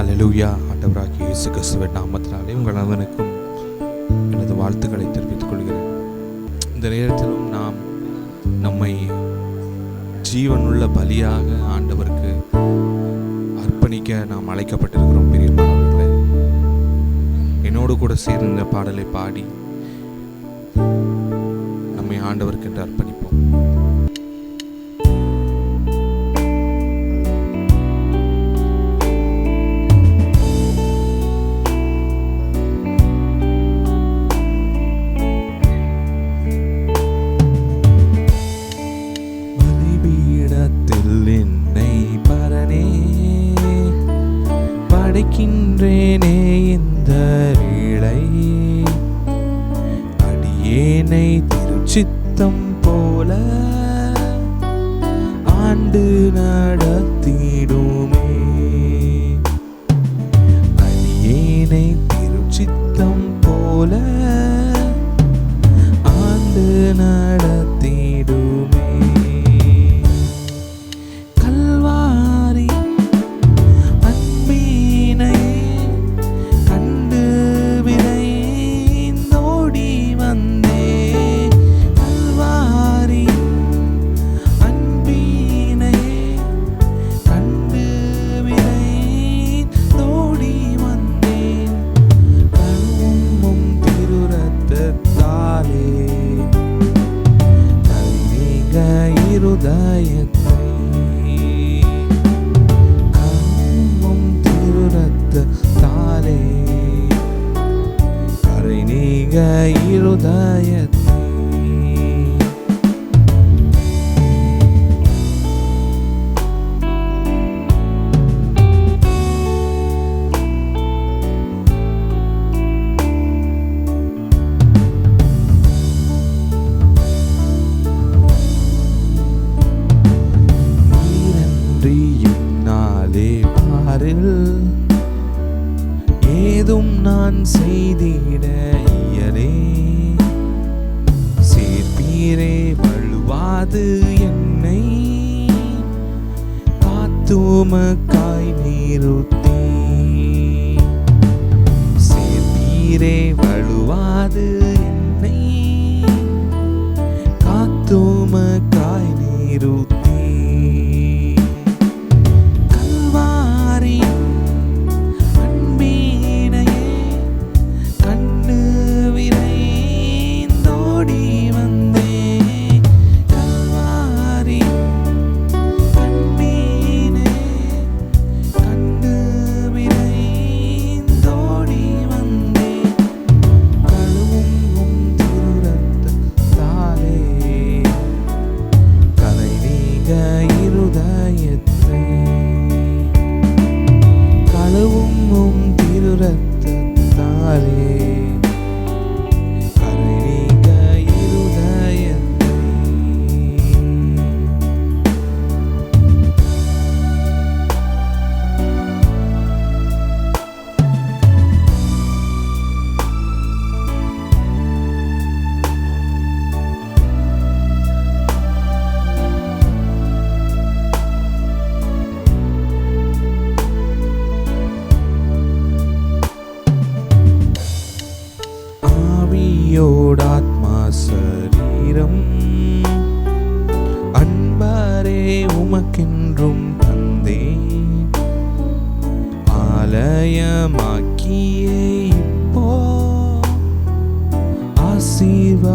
ஹல்லேலூயா. ஆண்டவராகிய இயேசு கிறிஸ்துவின் நாமத்தினாலே உங்கள் அனைவருக்கும் எனது வாழ்த்துக்களை தெரிவித்துக் கொள்கிறேன். இந்த நேரத்திலும் நாம் நம்மை ஜீவனுள்ள பலியாக ஆண்டவருக்கு அர்ப்பணிக்க நாம் அழைக்கப்பட்டிருக்கிறோம். பிரியமானவர்களே, என்னோடு கூட சேர்ந்து இந்த பாடலை பாடி நம்மை ஆண்டவருக்கு என்று அர்ப்பணிப்போம். படைக்கின்றேனே இந்த வேளை, அடியேனை திருச்சித்தம் போல ஆண்டு நடத்திடுமே. அடியேனை திருச்சித்தம் போல ஆண்டு நடத்திடுமே. ஏதும் நான் செய்திட இயலே, சேர்ப்பீரே வழுவாது என்னை, காத்துமக்காய் நிறுத்தி. சேர்ப்பீரே வழுவாது என்னை, காத்துமக்காய் நிறுத்தி. ஆத்மா சரீரம் அன்பாரே உமக்கென்றும் தந்தேன், ஆலயமாக்கியே இப்போ ஆசீர்வதித்தருளும்.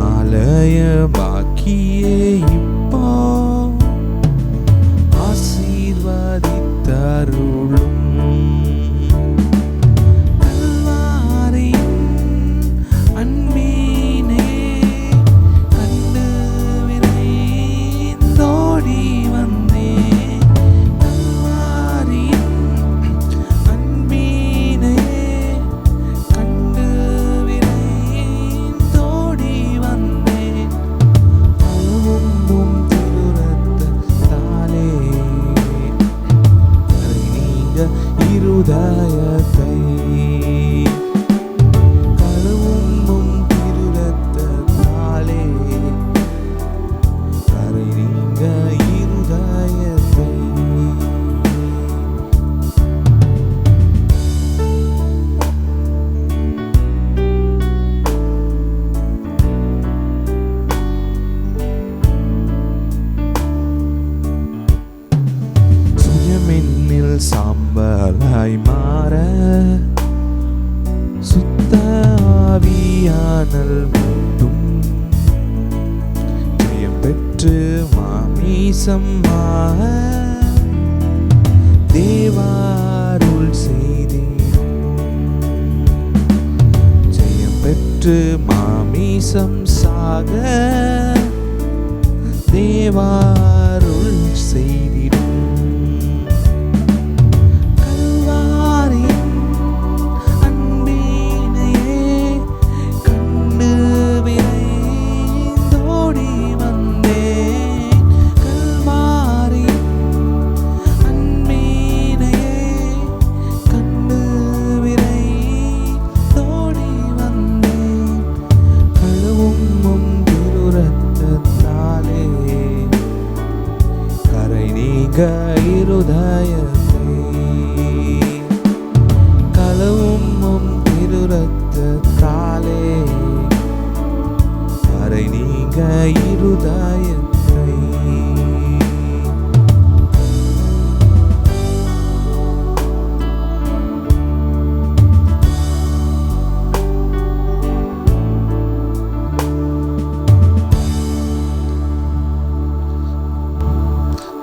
ஆலயமாக்கியே இப்போ ஆசீர்வதித்தருளும். இருதயத்தை கழுவும் திருரத்தத்தாலே கரை நீங்க இருதய மாமிசமாக தேவாருள் செய்திடும். ஜெயம் பெற்று மாமிசம் சாக தேவாருள் செய்திடும். கல்வாரியின் அன்பினையே கண்டு விரைந்தோடி வந்தேன். கல்வாரியின் அன்பினையே கண்டு விரைந்தோடி வந்தேன். கழுவும் திருரத்தத்தாலே கரை நீங்க இருதயத்தை. கழுவும் திருரத்தத்தாலே கரை நீங்க இருதயத்தை.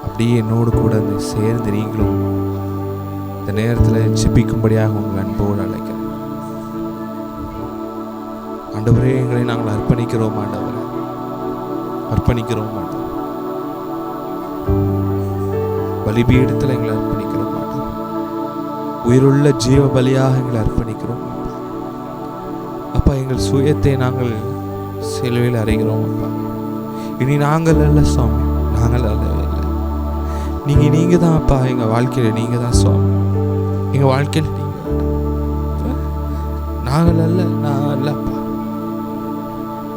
அப்படியே என்னோடு கூட சேர்ந்து நீங்களும் இந்த நேரத்தில் ஜெபிக்கும்படியாக உங்கள் அன்போடு அழைக்கிறேன். ஆண்டவரே, எங்களை நாங்கள் அர்ப்பணிக்கிறோம். ஆண்டவரே, அர்ப்பணிக்கிறோம். ஆண்டவரே, பலிபீடத்தில் எங்களை அர்ப்பணிக்கிறோம். ஆண்டவரே, உயிருள்ள ஜீவ பலியாக எங்களை அர்ப்பணிக்கிறோம். அப்பா, எங்கள் சுயத்தை நாங்கள் சிலுவையில் அறைகிறோம். அப்பா, இனி நாங்கள் அல்ல சுவாமி, நாங்கள் அல்லவே இல்லை. நீங்கள் தான் அப்பா. எங்கள் வாழ்க்கையில் நீங்கள் தான் சுவாமி. எங்கள் வாழ்க்கையில் நீங்கள், நாங்கள் அல்ல, நான் அல்லப்பா.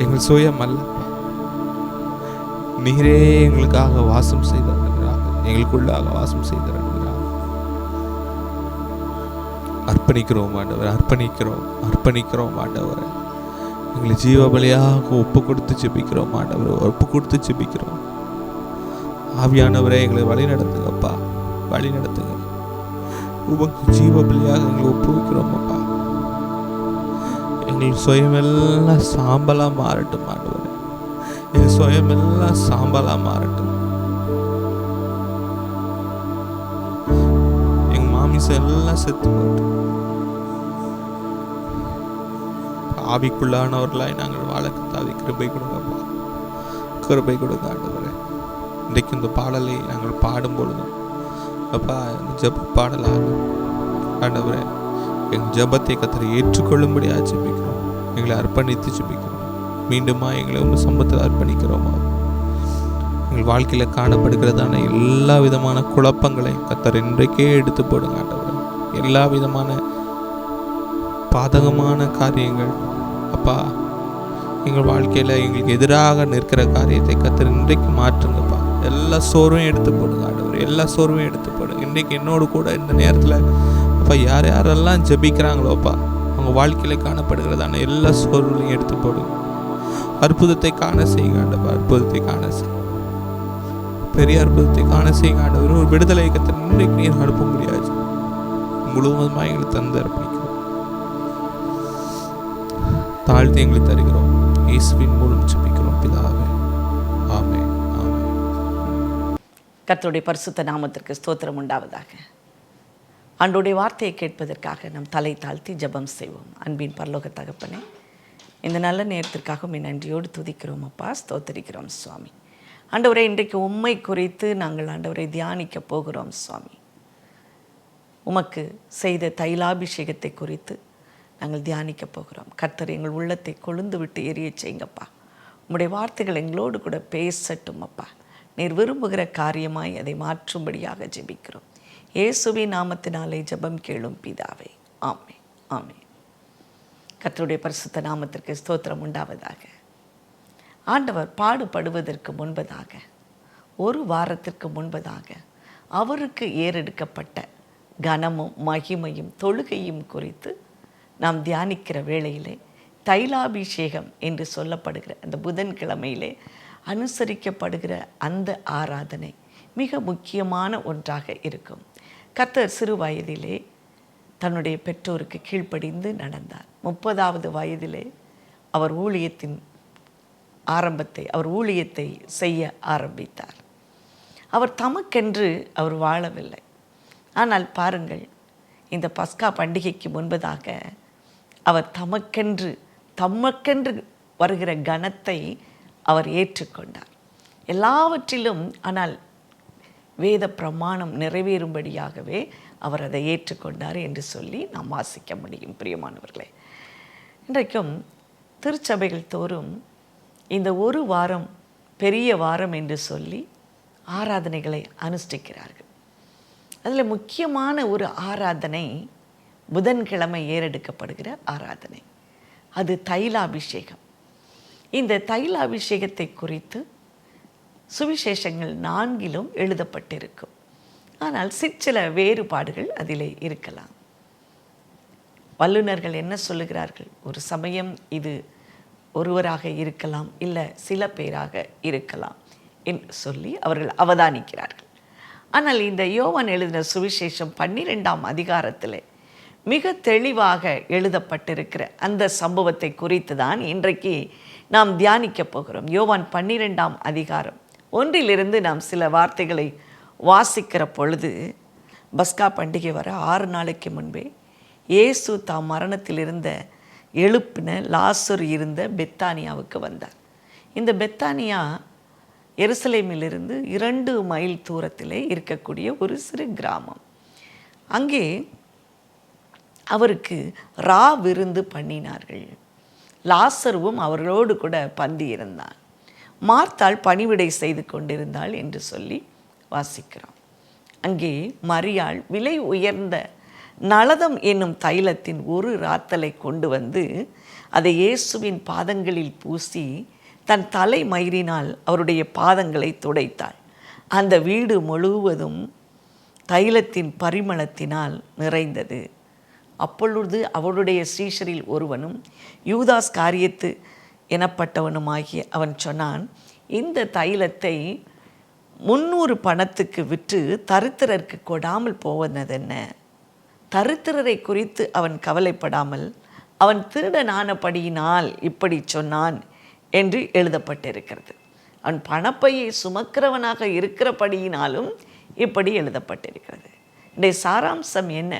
எங்கள் சுயம் அல்லப்பா. நீரே எங்களுக்காக வாசம் செய்திருக்கிறார், எங்களுக்குள்ளாக வாசம் செய்திருக்கிறார். அர்ப்பணிக்கிறோம் ஆண்டவர், அர்ப்பணிக்கிறோம் ஆண்டவர். எங்களை ஜீவ பலியாக ஒப்பு கொடுத்து ஜெபிக்கிறோம் ஆண்டவர், ஒப்பு கொடுத்து ஜெபிக்கிறோம். ஆவியானவரே, எங்களை வழி நடத்துங்கப்பா, வழி நடத்துங்க. உமக்கு ஜீவ பலியாக எங்களை ஒப்புவிக்கிறோம் அப்பா. எங்கள் சுயமெல்லாம் சாம்பலாக மாறட்டும் ஆண்டவரே, எங்கள் சுயமெல்லாம் சாம்பலாக மாறட்டும். எங்கள் மாமிசம் எல்லாம் செத்து போட்டோம். ஆவிக்குள்ளானவர்களாய் நாங்கள் வாழ கர்த்தாவே கிருபை கொடுங்கப்பா, கிருபை கொடுங்க ஆண்டவரே. இன்றைக்கு இந்த பாடலை நாங்கள் பாடும் பொழுதும் அப்பா, இந்த ஜெப பாடலாக ஆண்டவரே எங்கள் ஜெபத்தை கர்த்தர் ஏற்றுக்கொள்ளும்படியாக ஜெபிக்கிறோம். எங்களை அர்ப்பணித்து ஜெபிக்கிறோம். மீண்டுமா எங்களை உங்கள் சம்பத்தில் அர்ப்பணிக்கிறோமா. எங்கள் வாழ்க்கையில் காணப்படுகிறதான எல்லா விதமான குழப்பங்களை கர்த்தர் இன்றைக்கே எடுத்து போடுங்க ஆண்டவரே. எல்லா விதமான பாதகமான காரியங்கள் அப்பா, எங்கள் வாழ்க்கையில் எங்களுக்கு எதிராக நிற்கிற காரியத்தை கர்த்தர் இன்றைக்கு மாற்றுங்கப்பா. எல்லா சோர்வையும் எடுத்து போடுங்க ஆண்டவர், எல்லா சோர்வையும் எடுத்து போடுங்க. இன்றைக்கு என்னோடு கூட இந்த நேரத்தில் அப்பா யார் யாரெல்லாம் ஜெபிக்கிறாங்களோப்பா, அவங்க வாழ்க்கையில் காணப்படுகிறதான எல்லா சோர்வுகளையும் எடுத்து போடுங்க. அற்புதத்தை காண செய்யுங்க ஆண்டவர், அற்புதத்தை காண செய்யுங்க. பெரிய அற்புதத்தை காண செய்யுங்க ஆண்டவர். ஒரு விடுதலை கர்த்தர் இன்றைக்கு நீர் அனுப்ப முடியாது. முழுவதுமாக எங்களுக்கு தந்து அர்ப்பணிக்கிறோம், தாழ்த்தி எங்களை தருகிறோம். இயேசுவின் மூலம் ஜெபிக்கிறோம் பிதாவே, ஆமென். கர்த்தருடைய பரிசுத்த நாமத்திற்கு ஸ்தோத்திரம் உண்டாவதாக. ஆண்டவருடைய வார்த்தையை கேட்பதற்காக நம் தலை தாழ்த்தி ஜெபம் செய்வோம். அன்பின் பரலோக தகப்பனே, இந்த நல்ல நேரத்திற்காக உம்மை நன்றியோடு துதிக்கிறோம் அப்பா, ஸ்தோத்திரிக்கிறோம் சுவாமி. ஆண்டவரே, இன்றைக்கு உம்மை குறித்து நாங்கள் ஆண்டவரை தியானிக்க போகிறோம் சுவாமி. உமக்கு செய்த தைலாபிஷேகத்தை குறித்து நாங்கள் தியானிக்க போகிறோம். கர்த்தர் எங்கள் உள்ளத்தை கொழுந்து விட்டு எரிய செய்யுங்கப்பா. உம்முடைய வார்த்தைகள் எங்களோடு கூட பேசட்டும் அப்பா. நீர் விரும்புகிற காரியமாய் அதை மாற்றும்படியாக ஜெபிக்கிறோம். இயேசுவின் நாமத்தினாலே ஜெபம் கேளும் பிதாவே, ஆமென், ஆமென். கர்த்தருடைய பரிசுத்த நாமத்திற்கு ஸ்தோத்திரம் உண்டாவதாக. ஆண்டவர் பாடுபடுவதற்கு முன்பதாக, ஒரு வாரத்திற்கு முன்பதாக அவருக்கு ஏறெடுக்கப்பட்ட கனமும் மகிமையும் தொழுகையும் குறித்து நாம் தியானிக்கிற வேளையிலே தைலாபிஷேகம் என்று சொல்லப்படுகிற அந்த புதன்கிழமையிலே அனுசரிக்கப்படுகிற அந்த ஆராதனை மிக முக்கியமான ஒன்றாக இருக்கும். கர்த்தர் சிறு வயதிலே தன்னுடைய பெற்றோருக்கு கீழ்ப்படிந்து நடந்தார். 30வது வயதிலே அவர் ஊழியத்தை செய்ய ஆரம்பித்தார். அவர் தமக்கென்று அவர் வாழவில்லை. ஆனால் பாருங்கள், இந்த பஸ்கா பண்டிகைக்கு முன்பதாக அவர் தமக்கென்று வருகிற கனத்தை அவர் ஏற்றுக்கொண்டார் எல்லாவற்றிலும். ஆனால் வேத பிரமாணம் நிறைவேறும்படியாகவே அவர் அதை ஏற்றுக்கொண்டார் என்று சொல்லி நாம் வாசிக்க முடியும். பிரியமானவர்களே, இன்றைக்கும் திருச்சபைகள் தோறும் இந்த ஒரு வாரம் பெரிய வாரம் என்று சொல்லி ஆராதனைகளை அனுஷ்டிக்கிறார்கள். அதில் முக்கியமான ஒரு ஆராதனை புதன்கிழமை ஏறெடுக்கப்படுகிற ஆராதனை, அது தைலாபிஷேகம். இந்த தைலாபிஷேகத்தை குறித்து சுவிசேஷங்கள் 4 எழுதப்பட்டிருக்கும். ஆனால் சிற்சில வேறுபாடுகள் அதிலே இருக்கலாம். வல்லுநர்கள் என்ன சொல்லுகிறார்கள்? ஒரு சமயம் இது ஒருவராக இருக்கலாம், இல்லை சில பேராக இருக்கலாம் என்று சொல்லி அவர்கள் அவதானிக்கிறார்கள். ஆனால் இந்த யோவான் எழுதின சுவிசேஷம் 12ஆம் அதிகாரத்தில் மிக தெளிவாக எழுதப்பட்டிருக்கிற அந்த சம்பவத்தை குறித்து தான் இன்றைக்கு நாம் தியானிக்க போகிறோம். யோவான் 12ஆம் அதிகாரம் 1 நாம் சில வார்த்தைகளை வாசிக்கிற பொழுது, பஸ்கா பண்டிகை வர 6 நாளைக்கு முன்பே இயேசு தாம் மரணத்தில் இருந்த எழுப்பின லாசர் இருந்த பெத்தானியாவுக்கு வந்தார். இந்த பெத்தானியா எருசலேமிலிருந்து 2 மைல் தூரத்திலே இருக்கக்கூடிய ஒரு சிறு கிராமம். அங்கே அவருக்கு விருந்து பண்ணினார்கள். லாசருவும் அவர்களோடு கூட பந்தி இருந்தான். மார்த்தாள் பணிவிடை செய்து கொண்டிருந்தாள் என்று சொல்லி வாசிக்கிறோம். அங்கே மரியாள் விலை உயர்ந்த நளதம் என்னும் தைலத்தின் ஒரு ராத்தலை கொண்டு வந்து அதை இயேசுவின் பாதங்களில் பூசி தன் தலை மயிரினால் அவருடைய பாதங்களை துடைத்தாள். அந்த வீடு முழுவதும் தைலத்தின் பரிமளத்தினால் நிறைந்தது. அப்பொழுது அவருடைய சீஷரில் ஒருவனும் யூதாஸ் காரியத்து எனப்பட்டவனுமாகிய அவன் சொன்னான், இந்த தைலத்தை 300 பணத்துக்கு விற்று தரித்திரருக்கு கொடாமல் போவதென்ன? தரித்திரரை குறித்து அவன் கவலைப்படாமல் அவன் திருடனானபடியினால் இப்படி சொன்னான் என்று எழுதப்பட்டிருக்கிறது. அவன் பணப்பையை சுமக்கிறவனாக இருக்கிறபடியினாலும் இப்படி எழுதப்பட்டிருக்கிறது. இந்த சாராம்சம் என்ன?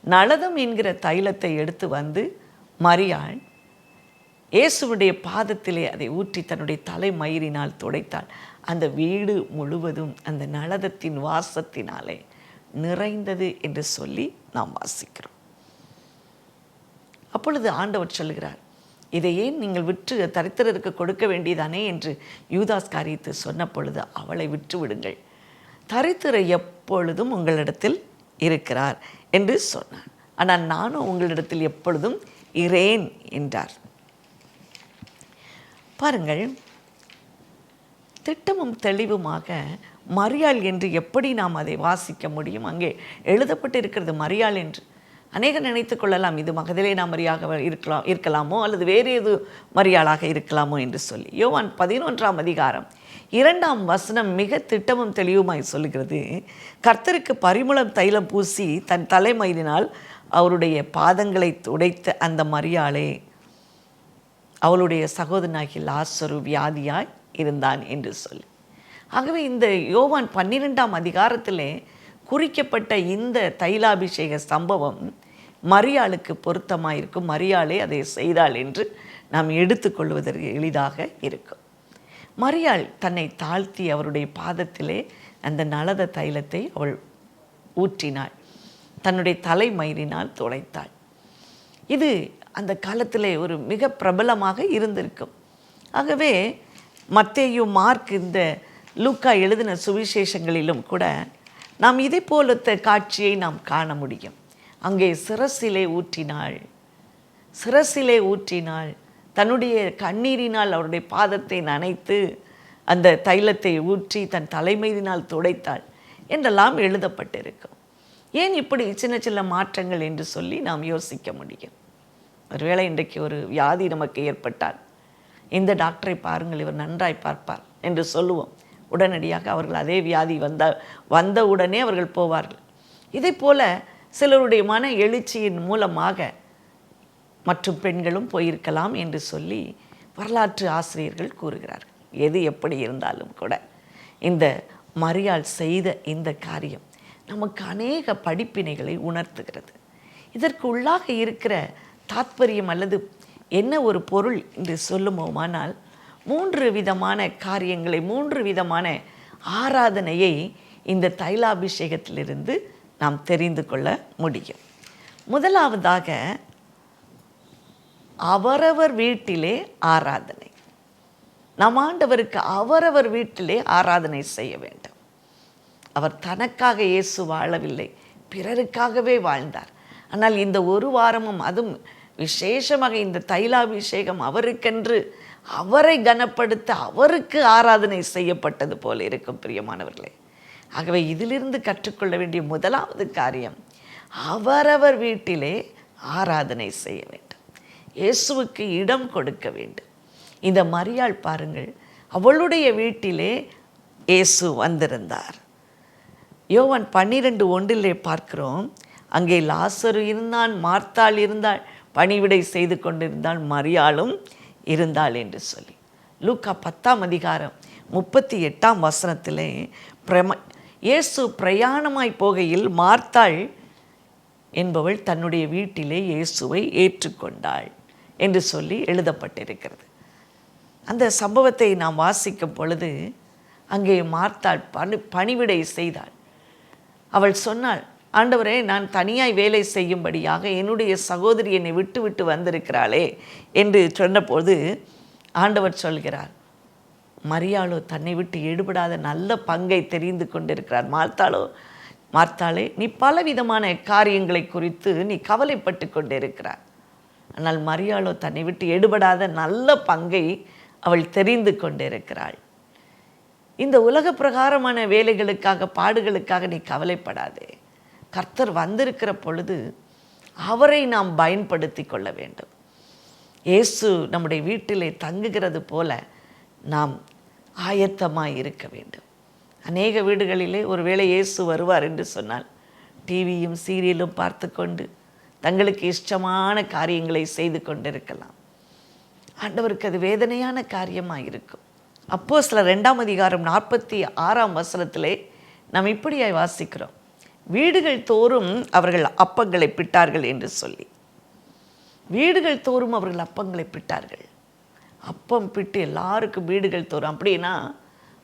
நளதம் என்கிற தைலத்தை எடுத்து வந்து மரியாள் இயேசுவுடைய பாதத்திலே அதை ஊற்றி தன்னுடைய தலை மயிரினால் துடைத்தாள். அந்த வீடு முழுவதும் அந்த நளதத்தின் வாசத்தினாலே நிறைந்தது என்று சொல்லி நாம் வாசிக்கிறோம். அப்பொழுது ஆண்டவர் சொல்லுகிறார், இதை ஏன் நீங்கள் விற்று தரித்திரருக்கு கொடுக்க வேண்டியதானே என்று யூதாஸ் காரியத்தை சொன்ன பொழுது, அவளை விற்று விடுங்கள், தரித்திரர் எப்பொழுதும் உங்களிடத்தில் இருக்கிறார் என்று சொன்னார். ஆனால் நானும் உங்களிடத்தில் எப்பொழுதும் இரேன் என்றார். பாருங்கள், திட்டமும் தெளிவுமாக மரியாள் என்று எப்படி நாம் அதை வாசிக்க முடியும்? அங்கே எழுதப்பட்டு இருக்கிறது மரியாள் என்று. அநேகர் நினைத்து கொள்ளலாம், இது மகதலேனா மரியாக இருக்கலாமோ அல்லது வேறு ஏது மரியாளாக இருக்கலாமோ என்று சொல்லி. யோவான் 11ஆம் அதிகாரம் 2ஆம் வசனம் மிக திட்டமும் தெளிவுமாய் சொல்லுகிறது, கர்த்தருக்கு பரிமளம் தைலம் பூசி தன் தலைமயிரினால் அவருடைய பாதங்களை துடைத்த அந்த மரியாளே அவளுடைய சகோதரனாகி லாசரு வியாதியாய் இருந்தான் என்று சொல்லி. ஆகவே இந்த யோவான் 12ஆம் அதிகாரத்திலே குறிக்கப்பட்ட இந்த தைலாபிஷேக சம்பவம் மரியாளுக்கு பொருத்தமாயிருக்கும். மரியாளே அதை செய்தாள் என்று நாம் எடுத்துக்கொள்வதற்கு எளிதாக இருக்கும். மரியாள் தன்னை தாழ்த்தி அவருடைய பாதத்திலே அந்த நளத தைலத்தை அவள் ஊற்றினாள், தன்னுடைய தலை மயிரினால் துடைத்தாள். இது அந்த காலத்திலே ஒரு மிக பிரபலமாக இருந்திருக்கும். ஆகவே மத்தேயு, மார்க், இந்த லூக்கா எழுதின சுவிசேஷங்களிலும் கூட நாம் இதை போலத்த காட்சியை நாம் காண முடியும். அங்கே சிரசிலே ஊற்றினாள், தன்னுடைய கண்ணீரினால் அவருடைய பாதத்தை நனைத்து அந்த தைலத்தை ஊற்றி தன் தலைமயிரினால் துடைத்தாள் என்றெல்லாம் எழுதப்பட்டிருக்கும். ஏன் இப்படி சின்ன சின்ன மாற்றங்கள் என்று சொல்லி நாம் யோசிக்க முடியும். ஒருவேளை இன்றைக்கு ஒரு வியாதி நமக்கு ஏற்பட்டால், இந்த டாக்டரை பாருங்கள், இவர் நன்றாய் பார்ப்பார் என்று சொல்லுவோம். உடனடியாக அவர்கள் அதே வியாதி வந்த உடனே அவர்கள் போவார்கள். இதே போல சிலருடைய மன எழுச்சியின் மூலமாக மற்றும் பெண்களும் போயிருக்கலாம் என்று சொல்லி வரலாற்று ஆசிரியர்கள் கூறுகிறார்கள். எது எப்படி இருந்தாலும் கூட இந்த மரியாள் செய்த இந்த காரியம் நமக்கு அநேக படிப்பினைகளை உணர்த்துகிறது. இதற்கு உள்ளாக இருக்கிற தாத்பரியம் அல்லது என்ன ஒரு பொருள் என்று சொல்லுமோமானால் 3 விதமான காரியங்களை, 3 விதமான ஆராதனையை இந்த தைலாபிஷேகத்திலிருந்து நாம் தெரிந்து கொள்ள முடியும். முதலாவதாக அவரவர் வீட்டிலே ஆராதனை. நம் ஆண்டவருக்கு அவரவர் வீட்டிலே ஆராதனை செய்ய வேண்டும். அவர் தனக்காக இயேசு வாழவில்லை, பிறருக்காகவே வாழ்ந்தார். ஆனால் இந்த ஒரு வாரமும், அதுவும் விசேஷமாக இந்த தைலாபிஷேகம் அவருக்கென்று, அவரை கனப்படுத்த அவருக்கு ஆராதனை செய்யப்பட்டது போல இருக்கும் பிரியமானவர்களே. ஆகவே இதிலிருந்து கற்றுக்கொள்ள வேண்டிய முதலாவது காரியம், அவரவர் வீட்டிலே ஆராதனை செய்ய வேண்டும். இயேசுவுக்கு இடம் கொடுக்க வேண்டும். இந்த மரியாள் பாருங்கள், அவளுடைய வீட்டிலே இயேசு வந்திருந்தார். யோவான் 12:1 பார்க்கிறோம், அங்கே லாசரு இருந்தான், மார்த்தாள் இருந்தாள், பணிவிடை செய்து கொண்டிருந்தாள், மரியாளும் இருந்தாள் என்று சொல்லி. லூக்கா 10:38 இயேசு பிரயாணமாய் போகையில் மார்த்தாள் என்பவள் தன்னுடைய வீட்டிலே இயேசுவை ஏற்றுக்கொண்டாள் என்று சொல்லி எழுதப்பட்டிருக்கிறது. அந்த சம்பவத்தை நாம் வாசிக்கும் பொழுது அங்கே மார்த்தாள் பணிவிடை செய்தாள். அவள் சொன்னாள், ஆண்டவரே, நான் தனியாய் வேலை செய்யும்படியாக என்னுடைய சகோதரி என்னை விட்டு விட்டு வந்திருக்கிறாளே என்று சொன்னபோது ஆண்டவர் சொல்கிறார், மரியாளோ தன்னை விட்டு எடுபடாத நல்ல பங்கை தெரிந்து கொண்டிருக்கிறார். மார்த்தாளே, நீ பலவிதமான காரியங்களை குறித்து நீ கவலைப்பட்டு கொண்டிருக்கிறார். ஆனால் மரியாளோ தன்னை விட்டு எடுபடாத நல்ல பங்கை அவள் தெரிந்து கொண்டிருக்கிறாள். இந்த உலக பிரகாரமான வேலைகளுக்காக, பாடுகளுக்காக நீ கவலைப்படாதே. கர்த்தர் வந்திருக்கிற பொழுது அவரை நாம் பயன்படுத்தி கொள்ள வேண்டும். இயேசு நம்முடைய வீட்டிலே தங்குகிறது போல நாம் ஆயத்தமாய் இருக்க வேண்டும். அநேக வீடுகளிலே ஒருவேளை இயேசு வருவார் என்று சொன்னால் டிவியும் சீரியலும் பார்த்து கொண்டு தங்களுக்கு இஷ்டமான காரியங்களை செய்து கொண்டிருக்கலாம். ஆண்டவருக்கு அது வேதனையான காரியமாக இருக்கும். அப்போஸ்தலர் 2:46 நாம் இப்படியாய் வாசிக்கிறோம், வீடுகள் தோறும் அவர்கள் அப்பங்களை பிட்டார்கள் என்று சொல்லி. வீடுகள் தோறும் அவர்கள் அப்பங்களை பிட்டார்கள். அப்பம் பிட்டு எல்லாருக்கும் வீடுகள் தோறும், அப்படின்னா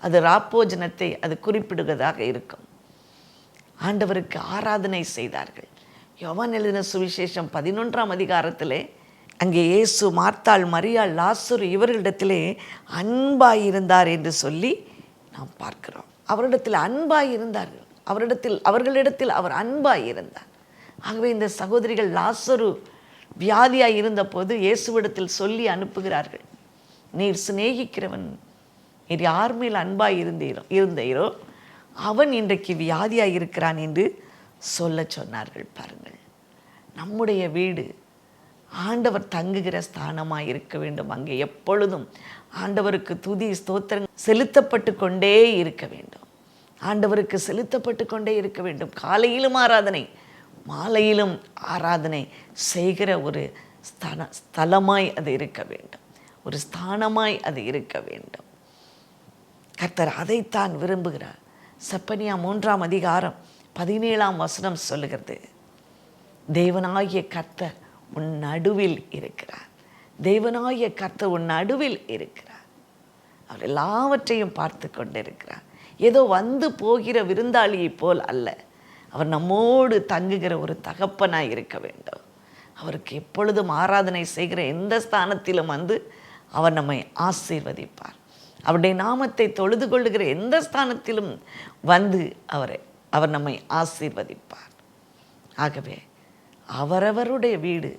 அது ராப்போஜனத்தை அது குறிப்பிடுவதாக இருக்கும். ஆண்டவருக்கு ஆராதனை செய்தார்கள். யோவான் எழுதின சுவிசேஷம் 11 அங்கே இயேசு மார்த்தாள், மரியாள், லாசரு இவர்களிடத்திலே அன்பாயிருந்தார் என்று சொல்லி நாம் பார்க்கிறோம். அவரிடத்தில் அன்பாயிருந்தார்கள், அவர்களிடத்தில் அவர் அன்பாயிருந்தார். ஆகவே இந்த சகோதரிகள் லாசரு வியாதியாய் இருந்தபோது இயேசுவிடத்தில் சொல்லி அனுப்புகிறார்கள், நீர் சிநேகிக்கிறவன், நீர் யார் மேல் அன்பாய் இருந்தீரோ அவன் இன்றைக்கு வியாதியாய் இருக்கிறான் என்று சொல்ல சொன்னார்கள். பாருங்கள், நம்முடைய வீடு ஆண்டவர் தங்குகிற ஸ்தானமாக இருக்க வேண்டும். அங்கே எப்பொழுதும் ஆண்டவருக்கு துதி ஸ்தோத்திரம் செலுத்தப்பட்டு கொண்டே இருக்க வேண்டும். ஆண்டவருக்கு செலுத்தப்பட்டு கொண்டே இருக்க வேண்டும். காலையிலும் ஆராதனை, மாலையிலும் ஆராதனை செய்கிற ஒரு ஸ்தலமாய் அது இருக்க வேண்டும், ஒரு ஸ்தானமாய் அது இருக்க வேண்டும். கர்த்தர் அதைத்தான் விரும்புகிறார். செப்பனியா 3:17 சொல்லுகிறது, தேவனாகிய கர்த்தர் உன் நடுவில் இருக்கிறார். தேவனாகிய கர்த்தர் உன் நடுவில் இருக்கிறார். அவர் எல்லாவற்றையும் பார்த்து கொண்டிருக்கிறார். ஏதோ வந்து போகிற விருந்தாளியை போல் அல்ல, அவர் நம்மோடு தங்குகிற ஒரு தகப்பனாய் இருக்க வேண்டும். அவருக்கு எப்பொழுதும் ஆராதனை செய்கிற எந்த ஸ்தானத்திலும் வந்து அவர் நம்மை ஆசீர்வதிப்பார். அவருடைய நாமத்தை தொழுது கொள்ளுகிற எந்த ஸ்தானத்திலும் வந்து அவர் நம்மை ஆசீர்வதிப்பார். ஆகவே அவரவருடைய வீடு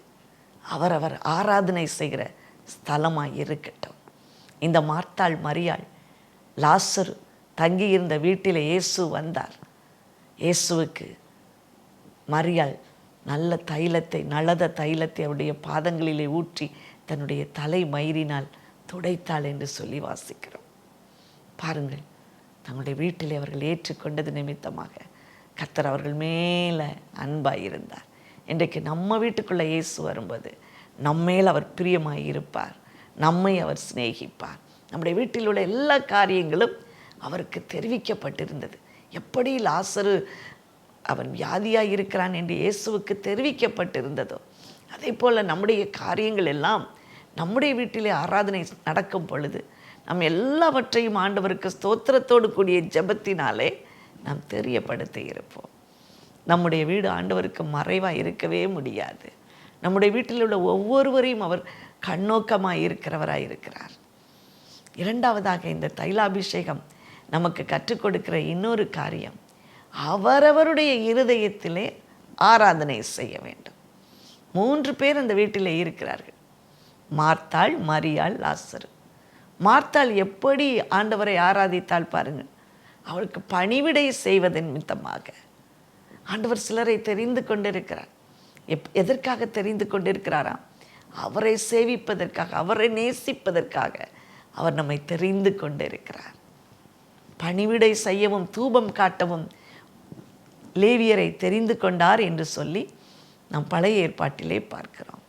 அவரவர் ஆராதனை செய்கிற ஸ்தலமாய் இருக்கட்டும். இந்த மார்த்தாள், மரியாள், லாசரு தங்கியிருந்த வீட்டில் இயேசு வந்தார். இயேசுவுக்கு மரியாள் நல்ல தைலத்தை அவருடைய பாதங்களிலே ஊற்றி தன்னுடைய தலை மயிரினால் துடைத்தாள் என்று சொல்லி வாசிக்கிறோம். பாருங்கள், தங்களுடைய வீட்டிலே அவர்கள் ஏற்றுக்கொண்டது நிமித்தமாக கர்த்தர் அவர்கள் மேலே அன்பாய் இருந்தார். இன்றைக்கு நம்ம வீட்டுக்குள்ளே இயேசு வரும்போது நம்மேல் அவர் பிரியமாய் இருப்பார், நம்மை அவர் சிநேகிப்பார். நம்முடைய வீட்டில் உள்ள எல்லா காரியங்களும் அவருக்கு தெரிவிக்கப்பட்டிருந்தது. எப்படி லாசரு அவன் வியாதியாக இருக்கிறான் என்று இயேசுவுக்கு தெரிவிக்கப்பட்டிருந்ததோ, அதே போல் நம்முடைய காரியங்கள் எல்லாம் நம்முடைய வீட்டிலே ஆராதனை நடக்கும் பொழுது நம்ம எல்லாவற்றையும் ஆண்டவருக்கு ஸ்தோத்திரத்தோடு கூடிய ஜெபத்தினாலே நாம் தெரியப்படுத்தி இருப்போம். நம்முடைய வீடு ஆண்டவருக்கு மறைவாக இருக்கவே முடியாது. நம்முடைய வீட்டில் உள்ள ஒவ்வொருவரையும் அவர் கண்ணோக்கமாக இருக்கிறவராக இருக்கிறார். இரண்டாவதாக இந்த தைலாபிஷேகம் நமக்கு கற்றுக் கொடுக்கிற இன்னொரு காரியம், அவரவருடைய இருதயத்திலே ஆராதனை செய்ய வேண்டும். 3 பேர் அந்த வீட்டிலே இருக்கிறார்கள். மார்த்தாள், மரியாள், லாசரு. மார்த்தாள் எப்படி ஆண்டவரை ஆராதித்தாள் பாருங்கள். அவருக்கு பணிவிடை செய்வதன் நிமித்தமாக ஆண்டவர் சிலரை தெரிந்து கொண்டிருக்கிறார். எதற்காக தெரிந்து கொண்டிருக்கிறாராம்? அவரை சேவிப்பதற்காக, அவரை நேசிப்பதற்காக அவர் நம்மை தெரிந்து கொண்டிருக்கிறார். பணிவிடை செய்யவும் தூபம் காட்டவும் லேவியரை தெரிந்து கொண்டார் என்று சொல்லி நாம் பழைய ஏற்பாட்டிலே பார்க்கிறோம்.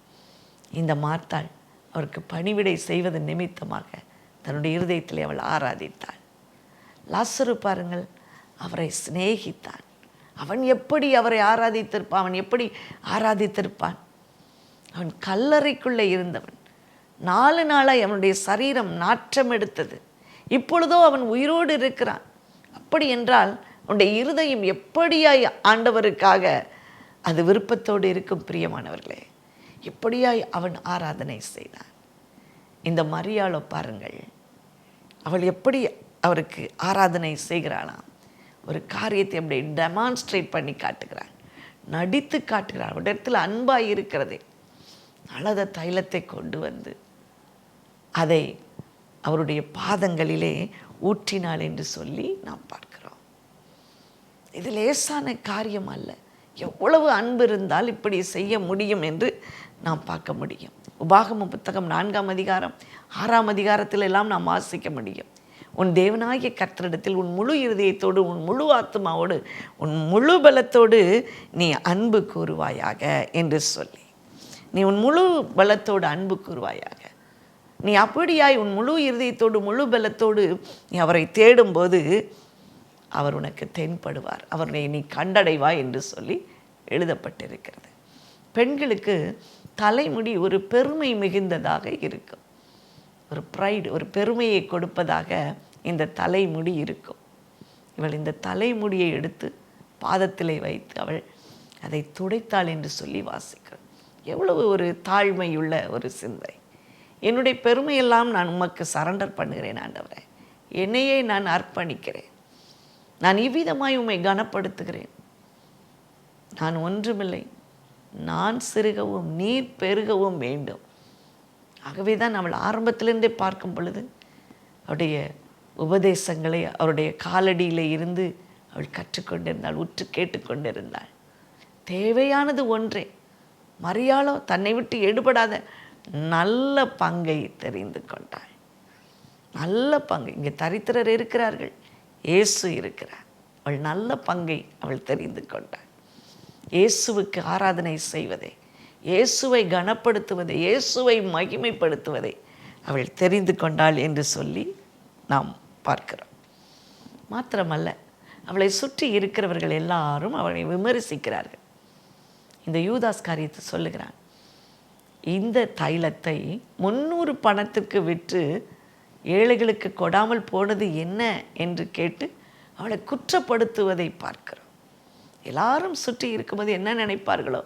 இந்த மார்த்தாள் அவருக்கு பணிவிடை செய்வதன் நிமித்தமாக தன்னுடைய இருதயத்திலே அவள் ஆராதித்தாள். லாசரு பாருங்கள், அவரை சிநேகித்தான். அவன் எப்படி அவரை ஆராதித்திருப்பான்? அவன் எப்படி ஆராதித்திருப்பான்? அவன் கல்லறைக்குள்ளே இருந்தவன். 4 நாளாய் அவனுடைய சரீரம் நாற்றம் எடுத்தது. இப்பொழுதோ அவன் உயிரோடு இருக்கிறான். அப்படி என்றால் அவனுடைய இருதயம் எப்படியாய் ஆண்டவருக்காக அது விருப்பத்தோடு இருக்கும்? பிரியமானவர்களே, எப்படியாய் அவன் ஆராதனை செய்தான். இந்த மரியாளோ பாருங்கள், அவள் எப்படி அவருக்கு ஆராதனை செய்கிறாளாம். ஒரு காரியத்தை அப்படியே டெமான்ஸ்ட்ரேட் பண்ணி காட்டுகிறாள், நடித்து காட்டுகிறாள். அவருடைய இடத்துல அன்பாய் இருக்கிறதே, அழத தைலத்தை கொண்டு வந்து அதை அவருடைய பாதங்களிலே ஊற்றினாள் என்று சொல்லி நாம் பார்க்கிறோம். இது லேசான காரியம் அல்ல. எவ்வளவு அன்பு இருந்தால் இப்படி செய்ய முடியும் என்று நாம் பார்க்க முடியும். உபாகமம் புத்தகம் 4ஆம் அதிகாரம் 6ஆம் அதிகாரத்தில் எல்லாம் நாம் வாசிக்க முடியும். உன் தேவனாகிய கர்த்தரிடத்தில் உன் முழு இருதயத்தோடு, உன் முழு ஆத்மாவோடு, உன் முழு பலத்தோடு நீ அன்பு கூறுவாயாக என்று சொல்லி, நீ உன் முழு பலத்தோடு அன்பு கூறுவாயாக. நீ அப்படியாய் உன் முழு இருதயத்தோடு முழு பலத்தோடு நீ அவரை தேடும்போது அவர் உனக்கு தென்படுவார், அவரை நீ கண்டடைவாய் என்று சொல்லி எழுதப்பட்டிருக்கிறது. பெண்களுக்கு தலைமுடி ஒரு பெருமை மிகுந்ததாக இருக்கும். ஒரு ப்ரைடு, ஒரு பெருமையை கொடுப்பதாக இந்த தலைமுடி இருக்கும். இவள் இந்த தலைமுடியை எடுத்து பாதத்திலே வைத்து அவள் அதை துடைத்தாள் என்று சொல்லி வாசிக்கிறோம். எவ்வளவு ஒரு தாழ்மையுள்ள ஒரு சிந்தை. என்னுடைய பெருமையெல்லாம் நான் உமக்கு சரண்டர் பண்ணுகிறேன் ஆண்டவரே, என்னையே நான் அர்ப்பணிக்கிறேன், நான் இவ்விதமாய் உம்மை கனப்படுத்துகிறேன். நான் ஒன்றுமில்லை, நான் சிறுகவும் நீர் பெருகவும் வேண்டும். ஆகவே தான் அவள் ஆரம்பத்திலிருந்தே பார்க்கும் பொழுது அவருடைய உபதேசங்களை அவருடைய காலடியில் இருந்து அவள் கற்றுக்கொண்டிருந்தாள், உற்று கேட்டுக்கொண்டிருந்தாள். தேவையானது ஒன்றே. மரியாளோ தன்னை விட்டு எடுபடாத நல்ல பங்கை தெரிந்து கொண்டாள். நல்ல பங்கு. இங்கே தரித்திரர் இருக்கிறார்கள், இயேசு இருக்கிறார். அவள் நல்ல பங்கை அவள் தெரிந்து கொண்டாள். இயேசுவுக்கு ஆராதனை செய்வதை, இயேசுவை கனப்படுத்துவதை, இயேசுவை மகிமைப்படுத்துவதை அவள் தெரிந்து கொண்டாள் என்று சொல்லி நாம் பார்க்கிறோம். மாத்திரமல்ல, அவளை சுற்றி இருக்கிறவர்கள் எல்லாரும் அவளை விமர்சிக்கிறார்கள். இந்த யூதாஸ் காரியத்தை சொல்லுகிறான், இந்த தைலத்தை 300 பணத்துக்கு விற்று ஏழைகளுக்கு கொடாமல் போனது என்ன என்று கேட்டு அவளை குற்றப்படுத்துவதை பார்க்கிறோம். எல்லாரும் சுற்றி இருக்கும்போது என்ன நினைப்பார்களோ,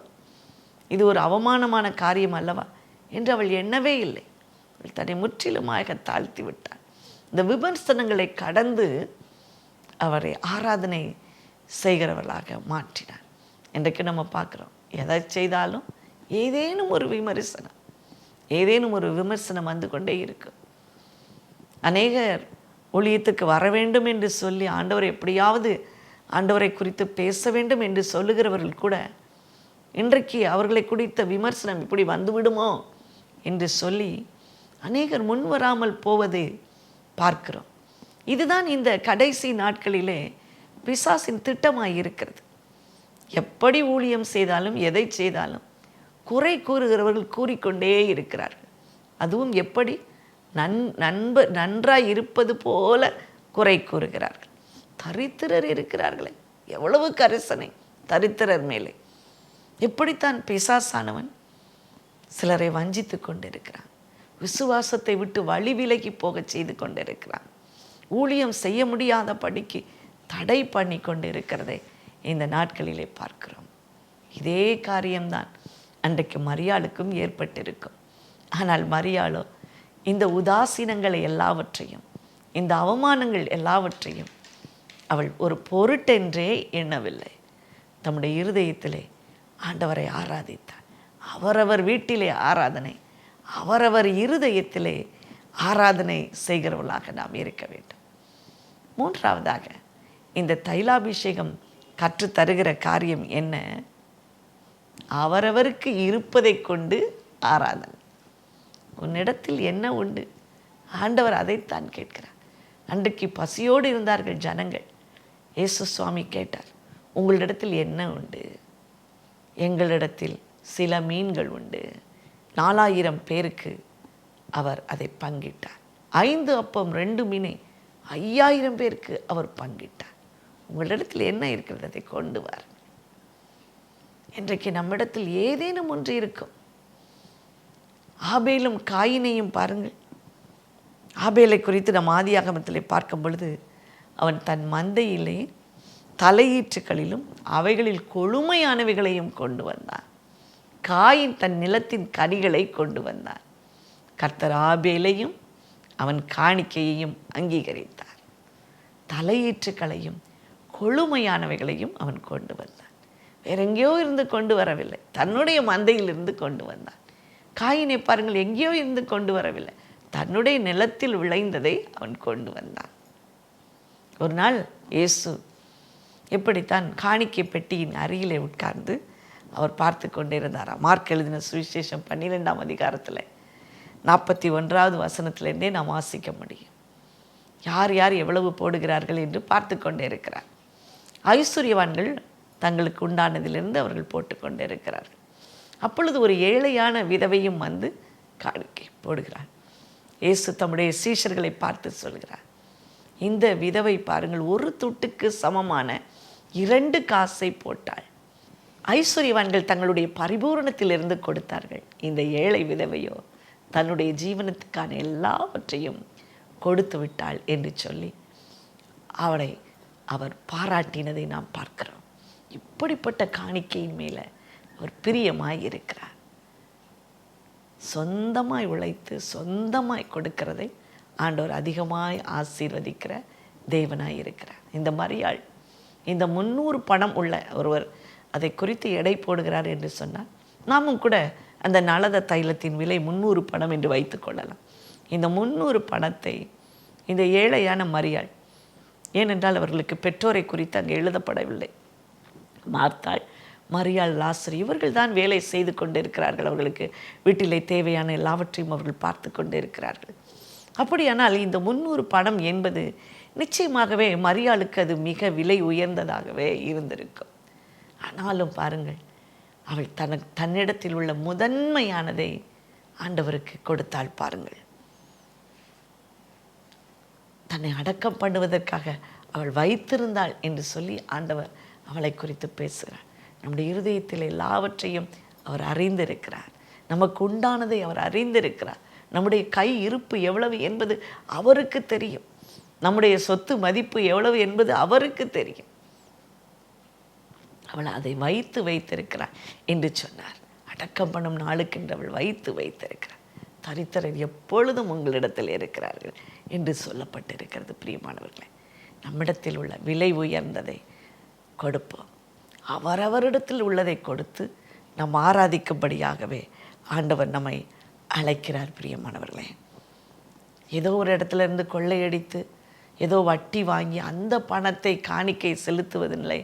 இது ஒரு அவமானமான காரியம் அல்லவா என்று அவள் எண்ணவே இல்லை. அவள் தன்னை முற்றிலுமாக தாழ்த்தி விட்டாள். இந்த விமர்சனங்களை கடந்து அவரை ஆராதனை செய்கிறவர்களாக மாற்றினார். இன்றைக்கு நம்ம பார்க்குறோம், எதை செய்தாலும் ஏதேனும் ஒரு விமர்சனம் வந்து கொண்டே இருக்கும். அநேகர் ஊழியத்துக்கு வர வேண்டும் என்று சொல்லி ஆண்டவர் எப்படியாவது ஆண்டவரை குறித்து பேச வேண்டும் என்று சொல்லுகிறவர்கள் கூட இன்றைக்கு அவர்களை குறித்த விமர்சனம் இப்படி வந்துவிடுமோ என்று சொல்லி அநேகர் முன்வராமல் போவதை பார்க்கிறோம். இதுதான் இந்த கடைசி நாட்களிலே பிசாசின் திட்டமாய் இருக்கிறது. எப்படி ஊழியம் செய்தாலும் எதை செய்தாலும் குறை கூறுகிறவர்கள் கூறிக்கொண்டே இருக்கிறார்கள். அதுவும் எப்படி நன்றாய் இருப்பது போல குறை கூறுகிறார்கள். தரித்திரர் இருக்கிறார்களே, எவ்வளவு கரிசனை தரித்திரர் மேலே. எப்படித்தான் பிசாசானவன் சிலரை வஞ்சித்து கொண்டிருக்கிறான், விசுவாசத்தை விட்டு வழி விலகி போக செய்து கொண்டிருக்கிறான், ஊழியம் செய்ய முடியாத படிக்கு தடை பண்ணி கொண்டு இருக்கிறதை இந்த நாட்களிலே பார்க்கிறோம். இதே காரியம்தான் அன்றைக்கு மரியாளுக்கும் ஏற்பட்டிருக்கும். ஆனால் மரியாளோ இந்த உதாசீனங்களை எல்லாவற்றையும், இந்த அவமானங்கள் எல்லாவற்றையும் அவள் ஒரு பொருட்டென்றே எண்ணவில்லை. தம்முடைய இருதயத்திலே ஆண்டவரை ஆராதித்தாள். அவரவர் வீட்டிலே ஆராதனை, அவரவர் இருதயத்திலே ஆராதனை செய்கிறவர்களாக நாம் இருக்க வேண்டும். மூன்றாவதாக இந்த தைலாபிஷேகம் கற்றுத்தருகிற காரியம் என்ன? அவரவருக்கு இருப்பதை கொண்டு ஆராதனை. உன்னிடத்தில் என்ன உண்டு? ஆண்டவர் அதைத்தான் கேட்கிறார். அன்றைக்கு பசியோடு இருந்தார்கள் ஜனங்கள். இயேசு சுவாமி கேட்டார், உங்களிடத்தில் என்ன உண்டு? எங்களிடத்தில் சில மீன்கள் உண்டு. 4000 பேருக்கு அவர் அதை பங்கிட்டார். 5 அப்பம் 2 மீனை 5000 பேருக்கு அவர் பங்கிட்டார். உங்களிடத்தில் என்ன இருக்கிறது? அதை கொண்டு வார். இன்றைக்கு நம்மிடத்தில் ஏதேனும் ஒன்று இருக்கும். ஆபேலும் காயினையும் பாருங்கள். ஆபேலை குறித்து நம் ஆதியாகமத்திலே பார்க்கும் பொழுது, அவன் தன் மந்தையிலே தலையீற்றுகளிலும் அவைகளில் கொழுமையானவைகளையும் கொண்டு வந்தான். காயின் தன் நிலத்தின் கனிகளை கொண்டு வந்தான். கர்த்தர் ஆபேலையும் அவன் காணிக்கையையும் அங்கீகரித்தார். தலையீற்றுகளையும் கொழுமையானவைகளையும் அவன் கொண்டு வந்தான். வேற எங்கேயோ இருந்து கொண்டு வரவில்லை, தன்னுடைய மந்தையிலிருந்து கொண்டு வந்தான். காயினை பாருங்கள், எங்கேயோ இருந்து கொண்டு வரவில்லை, தன்னுடைய நிலத்தில் விளைந்ததை அவன் கொண்டு வந்தான். ஒரு நாள் இயேசு எப்படித்தான் காணிக்கை பெட்டியின் அருகிலே உட்கார்ந்து அவர் பார்த்து கொண்டிருந்தாராம். மார்க் எழுதின சுவிசேஷம் 12ஆம் அதிகாரத்தில் 41வது வசனத்திலிருந்தே நாம் வாசிக்க முடியும். யார் யார் எவ்வளவு போடுகிறார்கள் என்று பார்த்து கொண்டே இருக்கிறார். ஐஸ்வர்யவான்கள் தங்களுக்கு உண்டானதிலிருந்து அவர்கள் போட்டு கொண்டே இருக்கிறார்கள். அப்பொழுது ஒரு ஏழையான விதவையும் வந்து காணிக்கை போடுகிறார். இயேசு தம்முடைய சீஷர்களை பார்த்து சொல்கிறார், இந்த விதவை பாருங்கள், ஒரு துட்டுக்கு சமமான 2 காசை போட்டாள். ஐஸ்வர்யவான்கள் தங்களுடைய பரிபூரணத்திலிருந்து கொடுத்தார்கள். இந்த ஏழை விதவையோ தன்னுடைய ஜீவனத்துக்கான எல்லாவற்றையும் கொடுத்து விட்டாள் என்று சொல்லி அவளை அவர் பாராட்டினதை நாம் பார்க்கிறோம். இப்படிப்பட்ட காணிக்கையின் மேலே அவர் பிரியமாய் இருக்கிறார். சொந்தமாய் உழைத்து சொந்தமாய் கொடுக்கிறதை ஆண்டவர் அதிகமாய் ஆசீர்வதிக்கிற தேவனாய் இருக்கிறார். இந்த மரியாள் இந்த 300 பணம் உள்ள ஒருவர் அதை குறித்து எடை போடுகிறார் என்று சொன்னால், நாமும் கூட அந்த நலத தைலத்தின் விலை 300 பணம் என்று வைத்து கொள்ளலாம். இந்த 300 பணத்தை இந்த ஏழையான மரியாள், ஏனென்றால் அவர்களுக்கு பெற்றோரை குறித்து அங்கே எழுதப்படவில்லை. மார்த்தாள், மரியாள், லாசரு இவர்கள் தான் வேலை செய்து கொண்டு இருக்கிறார்கள். அவர்களுக்கு வீட்டிலே தேவையான எல்லாவற்றையும் அவர்கள் பார்த்து கொண்டு இருக்கிறார்கள். அப்படியானால் இந்த 300 பணம் என்பது நிச்சயமாகவே மரியாளுக்கு அது மிக விலை உயர்ந்ததாகவே இருந்திருக்கும். ஆனாலும் பாருங்கள், அவள் தன்னிடத்தில் உள்ள முதன்மையானதை ஆண்டவருக்கு கொடுத்தாள். பாருங்கள், தன்னை அடக்கம் பண்ணுவதற்காக அவள் வைத்திருந்தாள் என்று சொல்லி ஆண்டவர் அவளை குறித்து பேசுகிறார். நம்முடைய இருதயத்தில் எல்லாவற்றையும் அவர் அறிந்திருக்கிறார். நமக்கு உண்டானதை அவர் அறிந்திருக்கிறார். நம்முடைய கை இருப்பு எவ்வளவு என்பது அவருக்கு தெரியும். நம்முடைய சொத்து மதிப்பு எவ்வளவு என்பது அவருக்கு தெரியும். அவள் அதை வைத்திருக்கிறார் என்று சொன்னார். அடக்கம் பண்ணும் நாளுக்கென்று அவள் வைத்திருக்கிறார். தரித்திரர் எப்பொழுதும் உங்களிடத்தில் இருக்கிறார்கள் என்று சொல்லப்பட்டிருக்கிறது. பிரியமானவர்களே, நம்மிடத்தில் உள்ள விலை உயர்ந்ததை கொடுப்போம். அவரவரிடத்தில் உள்ளதை கொடுத்து நாம் ஆராதிக்கும்படியாகவே ஆண்டவர் நம்மை அழைக்கிறார். பிரியமானவர்களே, ஏதோ ஒரு இடத்துல இருந்து கொள்ளையடித்து ஏதோ வட்டி வாங்கி அந்த பணத்தை காணிக்கை செலுத்துவதில்லை,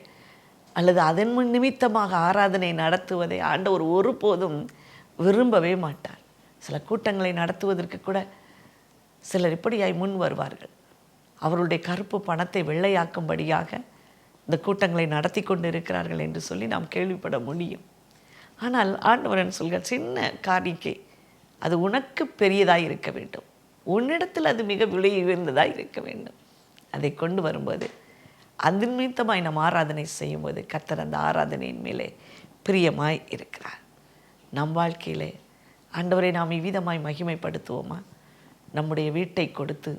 அல்லது அதன் நிமித்தமாக ஆராதனை நடத்துவதை ஆண்டவர் ஒருபோதும் விரும்பவே மாட்டார். சில கூட்டங்களை நடத்துவதற்கு கூட சிலர் இப்படியாய் முன் வருவார்கள். அவருடைய கருப்பு பணத்தை வெள்ளையாக்கும்படியாக இந்த கூட்டங்களை நடத்தி கொண்டு இருக்கிறார்கள் என்று சொல்லி நாம் கேள்விப்பட முடியும். ஆனால் ஆண்டவரன் சொல்கிற சின்ன காணிக்கை அது உனக்கு பெரியதாக இருக்க வேண்டும், உன்னிடத்தில் அது மிக விலை உயர்ந்ததாக இருக்க வேண்டும். அதை கொண்டு வரும்போது அந்த நிமித்தமாய் நாம் ஆராதனை செய்யும்போது கர்த்தர் அந்த ஆராதனையின் மேலே பிரியமாய் இருக்கிறார். நம் வாழ்க்கையிலே ஆண்டவரை நாம் இவ்விதமாய் மகிமைப்படுத்துவோமா? நம்முடைய வீட்டை கொடுத்து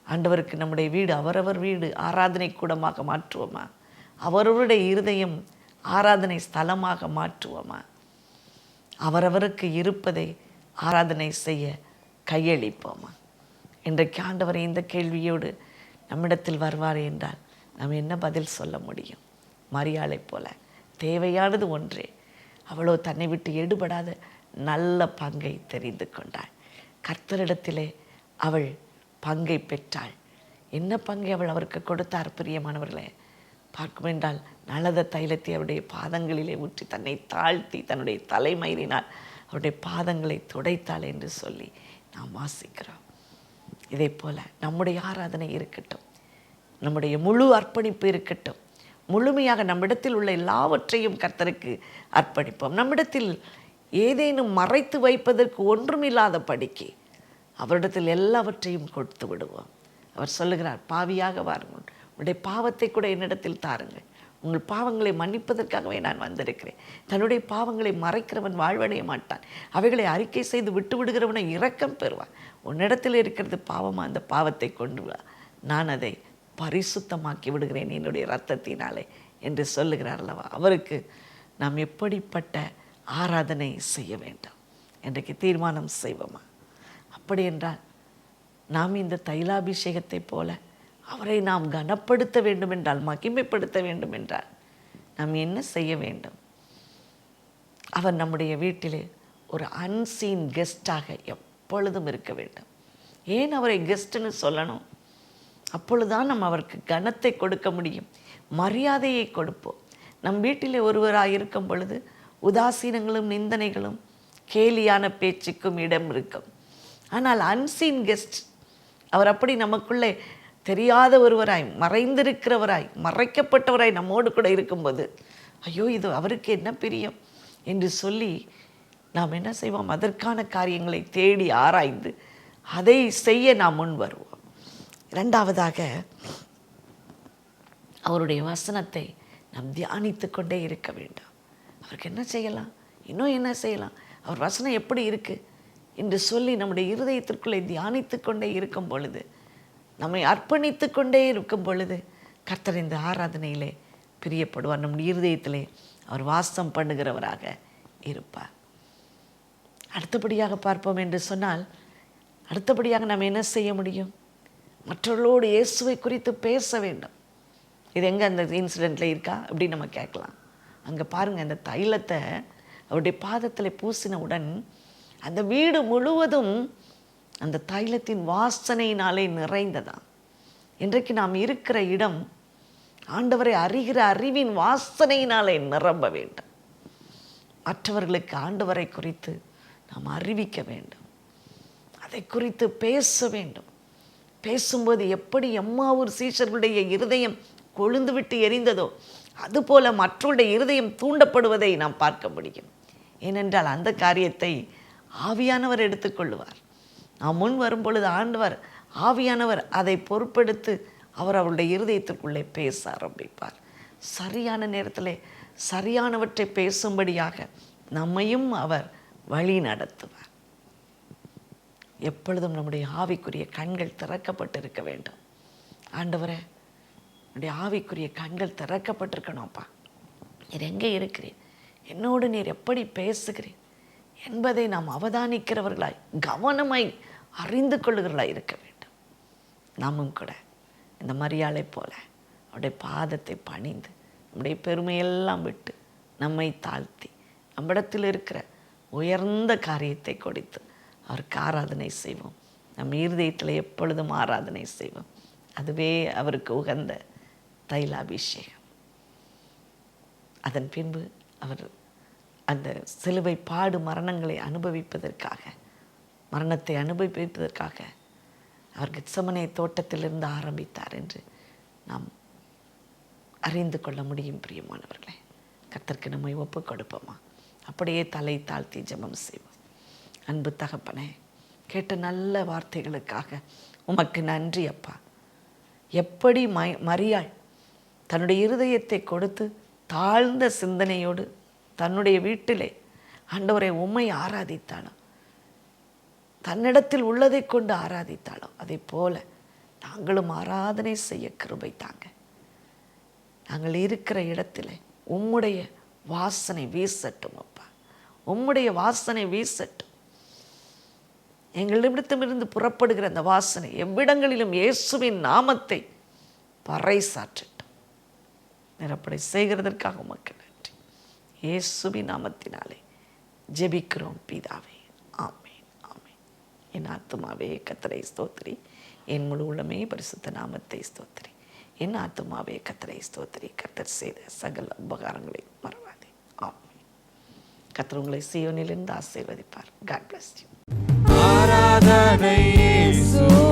ஆண்டவருக்கு நம்முடைய வீடு அவரவர் வீடு ஆராதனை கூடமாக மாற்றுவோமா? அவரவருடைய இருதயம் ஆராதனை ஸ்தலமாக மாற்றுவோமா? அவரவருக்கு இருப்பதை ஆராதனை செய்ய கையளிப்போமா? இன்றைக்கு ஆண்டவரை இந்த கேள்வியோடு நம்மிடத்தில் வருவார் என்றால் நாம் என்ன பதில் சொல்ல முடியும்? மரியாளை போல தேவையானது ஒன்றே. அவளோ தன்னை விட்டு எடுபடாத நல்ல பங்கை தெரிந்து கொண்டாள். கர்த்தரிடத்திலே அவள் பங்கை பெற்றாள். என்ன பங்கை அவள் அவருக்கு கொடுத்தார்? பிரியமானவர்களே, பார்க்கும் என்றால் நலத தைலத்தை அவருடைய பாதங்களிலே ஊற்றி தன்னை தாழ்த்தி தன்னுடைய தலைமயிரினால் அவருடைய பாதங்களை துடைத்தாள் என்று சொல்லி நாம் வாசிக்கிறோம். இதே போல் நம்முடைய ஆராதனை இருக்கட்டும், நம்முடைய முழு அர்ப்பணிப்பு இருக்கட்டும். முழுமையாக நம்மிடத்தில் உள்ள எல்லாவற்றையும் கர்த்தருக்கு அர்ப்பணிப்போம். நம்மிடத்தில் ஏதேனும் மறைத்து வைப்பதற்கு ஒன்றுமில்லாத படிக்கு அவரிடத்தில் எல்லாவற்றையும் கொடுத்து விடுவோம். அவர் சொல்லுகிறார், பாவியாக வாருங்கள், உங்களுடைய பாவத்தை கூட என்னிடத்தில் தாருங்கள், உங்கள் பாவங்களை மன்னிப்பதற்காகவே நான் வந்திருக்கிறேன். தன்னுடைய பாவங்களை மறைக்கிறவன் வாழ்வடைய மாட்டான், அவைகளை அறிக்கை செய்து விட்டு விடுகிறவனை இரக்கம் பெறுவான். உன்னிடத்தில் இருக்கிறது பாவமாக, அந்த பாவத்தை கொண்டு வா, நான் அதை பரிசுத்தமாக்கி விடுகிறேன் என்னுடைய இரத்தத்தினாலே என்று சொல்லுகிறார் அல்லவா? அவருக்கு நாம் எப்படிப்பட்ட ஆராதனை செய்ய வேண்டும் இன்றைக்கு தீர்மானம் செய்வோமா? அப்படி என்றால் நாம் இந்த தைலாபிஷேகத்தை போல அவரை நாம் கனப்படுத்த வேண்டும் என்றால், மகிமைப்படுத்த வேண்டும் என்றால் நாம் என்ன செய்ய வேண்டும்? அவர் நம்முடைய வீட்டிலே ஒரு அன்சீன் கெஸ்டாக எப்பொழுதும் இருக்க வேண்டும். ஏன் அவரை கெஸ்ட்டுன்னு சொல்லணும்? அப்பொழுதுதான் நம்ம அவருக்கு கனத்தை கொடுக்க முடியும், மரியாதையை கொடுப்போம். நம் வீட்டிலே ஒருவராக இருக்கும் பொழுது உதாசீனங்களும் நிந்தனைகளும் கேலியான பேச்சுக்கும் இடம் இருக்கும். ஆனால் அன்சீன் கெஸ்ட், அவர் அப்படி நமக்குள்ளே தெரியாத ஒருவராய், மறைந்திருக்கிறவராய், மறைக்கப்பட்டவராய் நம்மோடு கூட இருக்கும்போது, ஐயோ இது அவருக்கு என்ன பிரியம் என்று சொல்லி நாம் என்ன செய்வோம்? அதற்கான காரியங்களை தேடி ஆராய்ந்து அதை செய்ய நாம் முன் வருவோம். இரண்டாவதாக, அவருடைய வசனத்தை நாம் தியானித்து கொண்டே இருக்க வேண்டும். அவருக்கு என்ன செய்யலாம், இன்னும் என்ன செய்யலாம், அவர் வசனம் எப்படி இருக்குது என்று சொல்லி நம்முடைய இருதயத்திற்குள்ளே தியானித்து கொண்டே இருக்கும் பொழுது, நம்மை அர்ப்பணித்து கொண்டே இருக்கும் பொழுது கர்த்தர் இந்த ஆராதனையிலே பிரியப்படுவார். நம்முடைய இருதயத்திலே அவர் வாசம் பண்ணுகிறவராக இருப்பார். அடுத்தபடியாக பார்ப்போம் என்று சொன்னால், அடுத்தபடியாக நாம் என்ன செய்ய முடியும்? மற்றவர்களோடு இயேசுவை குறித்து பேச வேண்டும். இது எங்கே அந்த இன்சிடெண்ட்டில் இருக்கா அப்படின்னு நம்ம கேட்கலாம். அங்கே பாருங்கள், அந்த தைலத்தை அவருடைய பாதத்தில் பூசினவுடன் அந்த வீடு முழுவதும் அந்த தைலத்தின் வாசனையினாலே நிறைந்ததாம். இன்றைக்கு நாம் இருக்கிற இடம் ஆண்டவரை அறிகிற அறிவின் வாசனையினாலே நிரம்ப வேண்டும். மற்றவர்களுக்கு ஆண்டவரை குறித்து நாம் அறிவிக்க வேண்டும், அதை குறித்து பேச வேண்டும். பேசும்போது எப்படி எம்மாவூர் சீஷர்களுடைய இருதயம் கொழுந்து விட்டு எரிந்ததோ அதுபோல மற்றவருடைய இருதயம் தூண்டப்படுவதை நாம் பார்க்க முடியும். ஏனென்றால் அந்த காரியத்தை ஆவியானவர் எடுத்துக்கொள்ளுவார். நாம் முன் வரும் பொழுது ஆண்டவர் ஆவியானவர் அதை பொறுப்பெடுத்து அவர் அவருடைய இருதயத்திற்குள்ளே பேச ஆரம்பிப்பார். சரியான நேரத்தில் சரியானவற்றை பேசும்படியாக நம்மையும் அவர் வழி நடத்துவார். எப்பொழுதும் நம்முடைய ஆவிக்குரிய கண்கள் திறக்கப்பட்டிருக்க வேண்டும். ஆண்டவரே, என்னுடைய ஆவிக்குரிய கண்கள் திறக்கப்பட்டிருக்கணும்ப்பா. நீர் எங்கே இருக்கிறேன், என்னோடு நீர் எப்படி பேசுகிறேன் என்பதை நாம் அவதானிக்கிறவர்களாய், கவனமாய் அறிந்து கொள்ளுகிறவர்களாய் இருக்க வேண்டும். நாமும் கூட இந்த மரியாளை போல அவருடைய பாதத்தை பணிந்து நம்முடைய பெருமையெல்லாம் விட்டு நம்மை தாழ்த்தி நம்மிடத்தில் இருக்கிற உயர்ந்த காரியத்தை கொடுத்து அவருக்கு ஆராதனை செய்வோம். நம் இருதயத்தில் எப்பொழுதும் ஆராதனை செய்வோம். அதுவே அவருக்கு உகந்த தைலாபிஷேகம். அதன் பின்பு அவர் அந்த சிலுவை பாடு மரணங்களை அனுபவிப்பதற்காக, மரணத்தை அனுபவிப்பதற்காக அவர் கெத்சமனே தோட்டத்திலிருந்து ஆரம்பித்தார் என்று நாம் அறிந்து கொள்ள முடியும். பிரியமானவர்களே, கர்த்தருக்கு நம்மை ஒப்பு கொடுப்போமா? அப்படியே தலை தாழ்த்தி ஜெபம் செய்வோம். அன்பு தகப்பனே, கேட்ட நல்ல வார்த்தைகளுக்காக உமக்கு நன்றி அப்பா. எப்படி மரியாள் தன்னுடைய இருதயத்தை கொடுத்து தாழ்ந்த சிந்தனையோடு தன்னுடைய வீட்டிலே ஆண்டவரை உம்மை ஆராதித்தாளோ, தன்னிடத்தில் உள்ளதை கொண்டு ஆராதித்தாளோ, அதே போல நாங்களும் ஆராதனை செய்ய கிருபை தாங்க. நாங்கள் இருக்கிற இடத்துல உம்முடைய வாசனை வீசட்டும் அப்பா, உம்முடைய வாசனை வீசட்டும். எங்களிடத்திலிருந்து புறப்படுகிற அந்த வாசனை எவ்விடங்களிலும் இயேசுவின் நாமத்தை பறைசாற்றட்டும். நிரப்படை செய்கிறதற்காக உமக்கு நன்றி. இயேசுவின் நாமத்தினாலே ஜெபிக்கிறோம் பிதாவே, ஆமென், ஆமென். என் ஆத்துமாவே கர்த்தரை ஸ்தோத்திரி, என் முழு உள்ளமே பரிசுத்த நாமத்தை ஸ்தோத்திரி. என் ஆத்துமாவே கர்த்தரை ஸ்தோத்திரி, கர்த்தர் செய்த சகல உபகாரங்களை மறவாதே. ஆமென். கர்த்தர் உங்களை சீயோனிலிருந்து ஆசீர்வதிப்பார். God bless you. ஆராதனை இயேசு